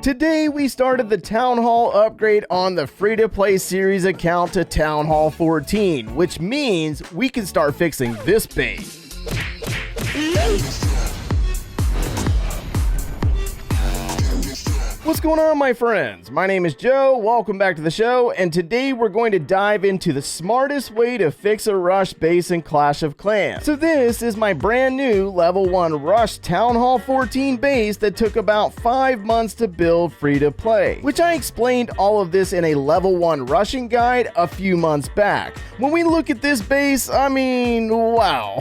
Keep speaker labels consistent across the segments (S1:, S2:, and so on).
S1: Today we started the Town Hall upgrade on the free-to-play series account to Town Hall 14, which means we can start fixing this base. What's going on, my friends? My name is Joe, welcome back to the show, and today we're going to dive into the smartest way to fix a rush base in Clash of Clans. So this is my brand new level 1 rush Town Hall 14 base that took about 5 months to build free to play, which I explained all of this in a level 1 rushing guide a few months back. When we look at this base, I mean, wow.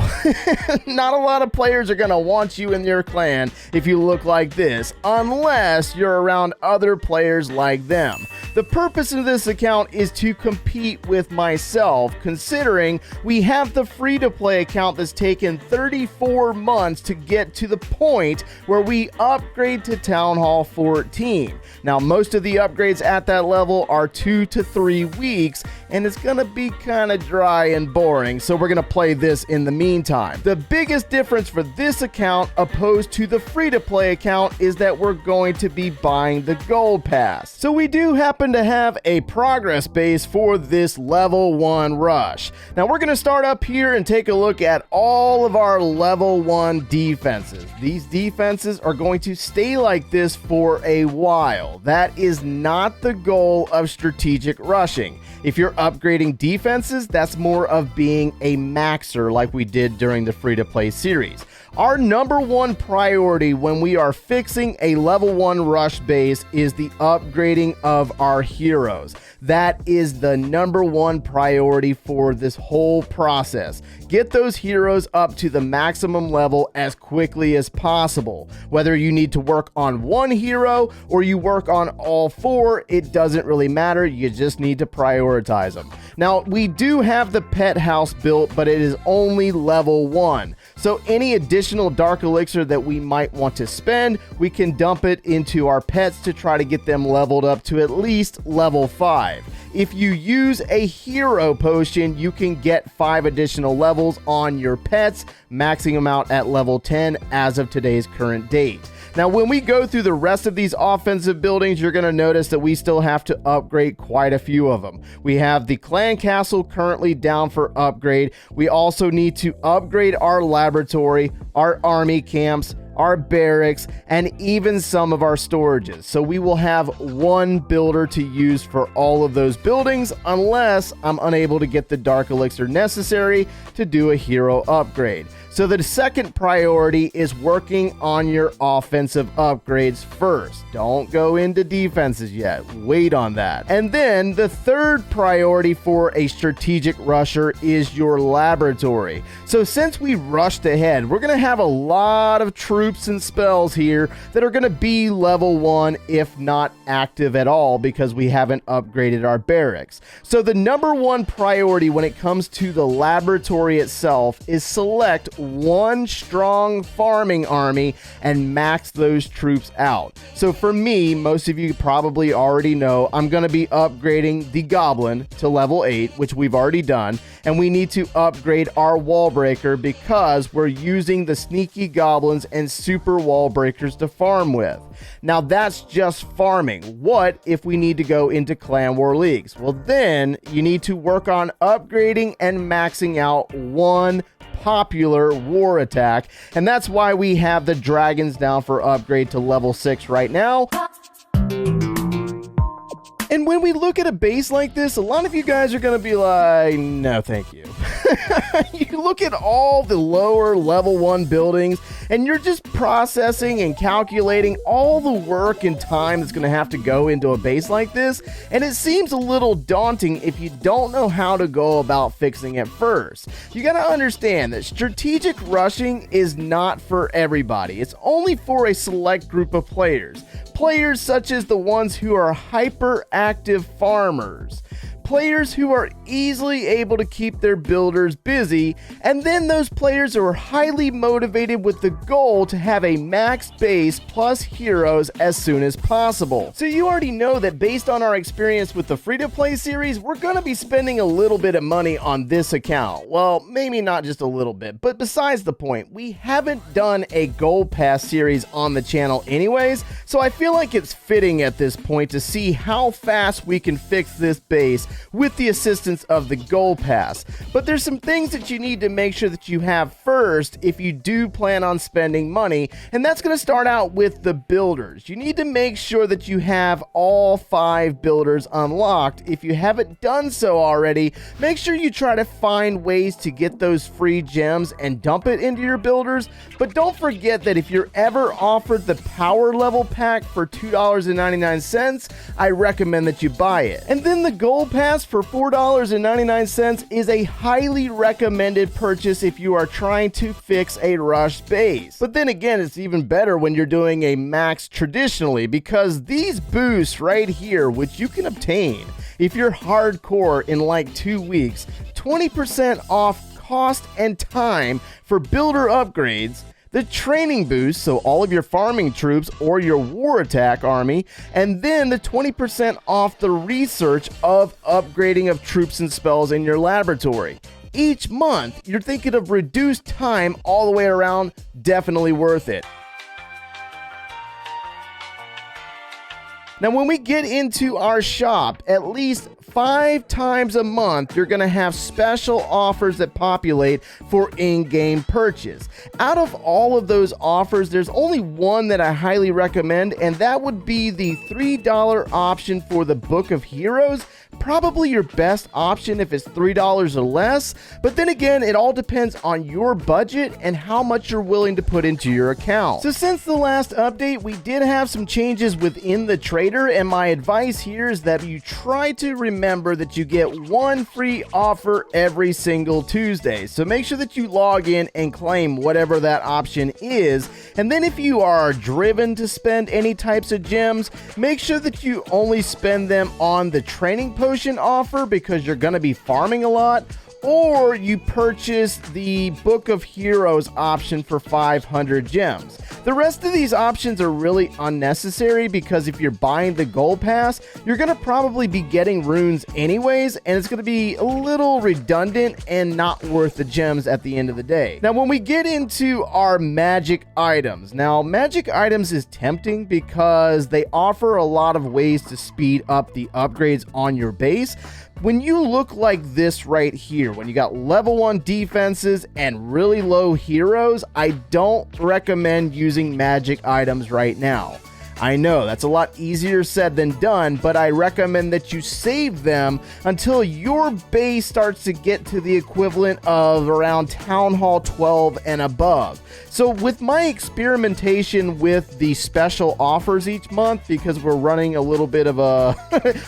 S1: Not a lot of players are gonna want you in your clan if you look like this, unless you're around other players like them. The purpose of this account is to compete with myself, considering we have the free-to-play account that's taken 34 months to get to the point where we upgrade to Town Hall 14. Now, most of the upgrades at that level are 2 to 3 weeks, and it's gonna be kind of dry and boring, so we're gonna play this in the meantime. The biggest difference for this account opposed to the free-to-play account is that we're going to be buying the gold pass. So we do happen to have a progress base for this level 1 rush. Now we're going to start up here and take a look at all of our level 1 defenses. These defenses are going to stay like this for a while. That is not the goal of strategic rushing. If you're upgrading defenses, that's more of being a maxer like we did during the free-to-play series. Our number 1 priority when we are fixing a level 1 rush base is the upgrading of our heroes. That is the number 1 priority for this whole process. Get those heroes up to the maximum level as quickly as possible. Whether you need to work on one hero or you work on all 4, it doesn't really matter. You just need to prioritize them. Now, we do have the pet house built, but it is only level 1. So any additional dark elixir that we might want to spend, we can dump it into our pets to try to get them leveled up to at least level 5. If you use a hero potion, you can get 5 additional levels on your pets, maxing them out at level 10 as of today's current date. Now, when we go through the rest of these offensive buildings, you're going to notice that we still have to upgrade quite a few of them. We have the clan castle currently down for upgrade. We also need to upgrade our laboratory, our army camps, our barracks, and even some of our storages. So we will have one builder to use for all of those buildings unless I'm unable to get the dark elixir necessary to do a hero upgrade. So the second priority is working on your offensive upgrades first. Don't go into defenses yet. Wait on that. And then the third priority for a strategic rusher is your laboratory. So since we rushed ahead, we're going to have a lot of troops and spells here that are going to be level 1 if not active at all because we haven't upgraded our barracks. So the number 1 priority when it comes to the laboratory itself is select one strong farming army and max those troops out. So for me, most of you probably already know, I'm going to be upgrading the goblin to level 8, which we've already done, and we need to upgrade our wall breaker because we're using the sneaky goblins and super wall breakers to farm with. Now that's just farming. What if we need to go into clan war leagues? Well, then you need to work on upgrading and maxing out one popular war attack, and that's why we have the dragons down for upgrade to level 6 right now. And when we look at a base like this, a lot of you guys are going to be like, no thank you. You look at all the lower level 1 buildings and you're just processing and calculating all the work and time that's going to have to go into a base like this, and it seems a little daunting if you don't know how to go about fixing it first. You got to understand that strategic rushing is not for everybody. It's only for a select group of players. Players such as the ones who are hyperactive farmers. players who are easily able to keep their builders busy, and then those players who are highly motivated with the goal to have a max base plus heroes as soon as possible. So you already know that based on our experience with the free-to-play series, we're going to be spending a little bit of money on this account. Well, maybe not just a little bit, but besides the point, we haven't done a Gold Pass series on the channel anyways, so I feel like it's fitting at this point to see how fast we can fix this base with the assistance of the Gold Pass. But there's some things that you need to make sure that you have first if you do plan on spending money, and that's going to start out with the builders. You need to make sure that you have all 5 builders unlocked. If you haven't done so already, make sure you try to find ways to get those free gems and dump it into your builders. But don't forget that if you're ever offered the power level pack for $2.99, I recommend that you buy it. And then the Gold Pass for $4.99 is a highly recommended purchase if you are trying to fix a rush base. But then again, it's even better when you're doing a max traditionally, because these boosts right here, which you can obtain if you're hardcore in like 2 weeks, 20% off cost and time for builder upgrades, the training boost, so all of your farming troops or your war attack army, and then the 20% off the research of upgrading of troops and spells in your laboratory. Each month, you're thinking of reduced time all the way around, definitely worth it. Now, when we get into our shop, at least 5 times a month, you're going to have special offers that populate for in-game purchase. Out of all of those offers, there's only one that I highly recommend, and that would be the $3 option for the Book of Heroes. Probably your best option if it's $3 or less, but then again, it all depends on your budget and how much you're willing to put into your account. So since the last update, we did have some changes within the trader, and my advice here is that you try to remember that you get one free offer every single Tuesday. So make sure that you log in and claim whatever that option is, and then if you are driven to spend any types of gems, make sure that you only spend them on the training potion offer because you're going to be farming a lot, or you purchase the Book of Heroes option for 500 gems. The rest of these options are really unnecessary because if you're buying the Gold Pass, you're going to probably be getting runes anyways, and it's going to be a little redundant and not worth the gems at the end of the day. Now, when we get into our magic items, now magic items is tempting because they offer a lot of ways to speed up the upgrades on your base. When you look like this right here, when you got level 1 defenses and really low heroes, I don't recommend using magic items right now. I know that's a lot easier said than done, but I recommend that you save them until your base starts to get to the equivalent of around Town Hall 12 and above. So with my experimentation with the special offers each month, because we're running a little bit of a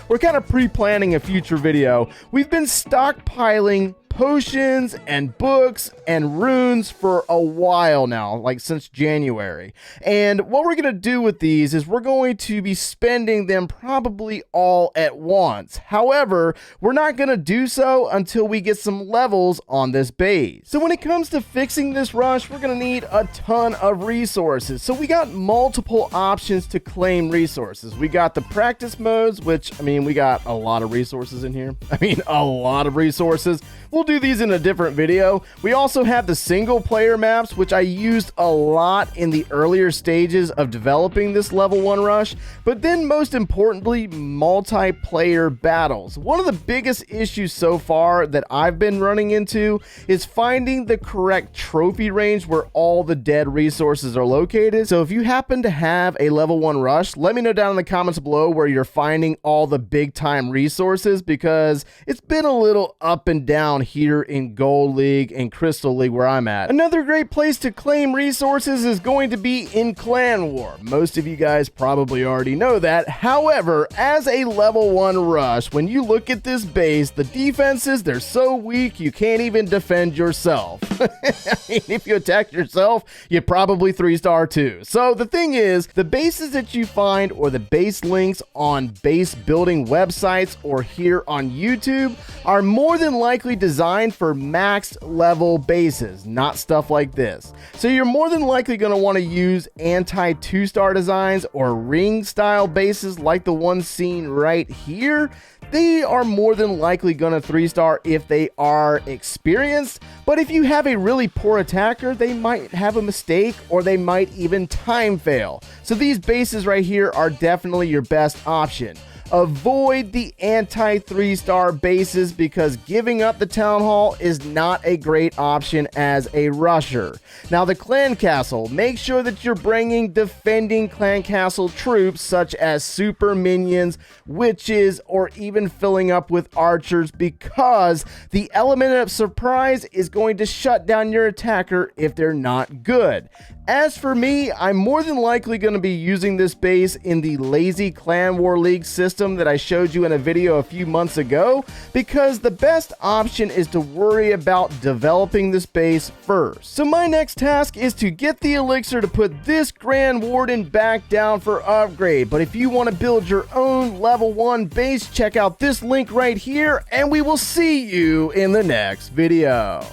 S1: we're kind of pre-planning a future video, we've been stockpiling potions and books and runes for a while now, like since January. And what we're going to do with these is we're going to be spending them probably all at once. However, we're not going to do so until we get some levels on this base. So when it comes to fixing this rush, we're going to need a ton of resources. So we got multiple options to claim resources. We got the practice modes, which, I mean, we got a lot of resources in here. I mean, a lot of resources. We'll do these in a different video. We also have the single player maps, which I used a lot in the earlier stages of developing this level 1 rush, but then most importantly, multiplayer battles. One of the biggest issues so far that I've been running into is finding the correct trophy range where all the dead resources are located. So if you happen to have a level 1 rush, let me know down in the comments below where you're finding all the big time resources, because it's been a little up and down here here in Gold League and Crystal League where I'm at. Another great place to claim resources is going to be in Clan War. Most of you guys probably already know that. However, as a level 1 rush, when you look at this base, the defenses, they're so weak you can't even defend yourself. I mean, if you attack yourself, you probably 3-star too. So the thing is, the bases that you find or the base links on base building websites or here on YouTube are more than likely designed for maxed level bases, not stuff like this. So you're more than likely going to want to use anti 2-star designs or ring style bases like the one seen right here. They are more than likely going to 3-star if they are experienced, but if you have a really poor attacker, they might have a mistake or they might even time fail. So these bases right here are definitely your best option. Avoid the anti 3-star bases because giving up the town hall is not a great option as a rusher. Now the clan castle, make sure that you're bringing defending clan castle troops such as super minions, witches, or even filling up with archers because the element of surprise is going to shut down your attacker if they're not good. As for me, I'm more than likely going to be using this base in the lazy Clan War League system that I showed you in a video a few months ago because the best option is to worry about developing this base first. So my next task is to get the elixir to put this Grand Warden back down for upgrade. But if you want to build your own level 1 base, check out this link right here and we will see you in the next video.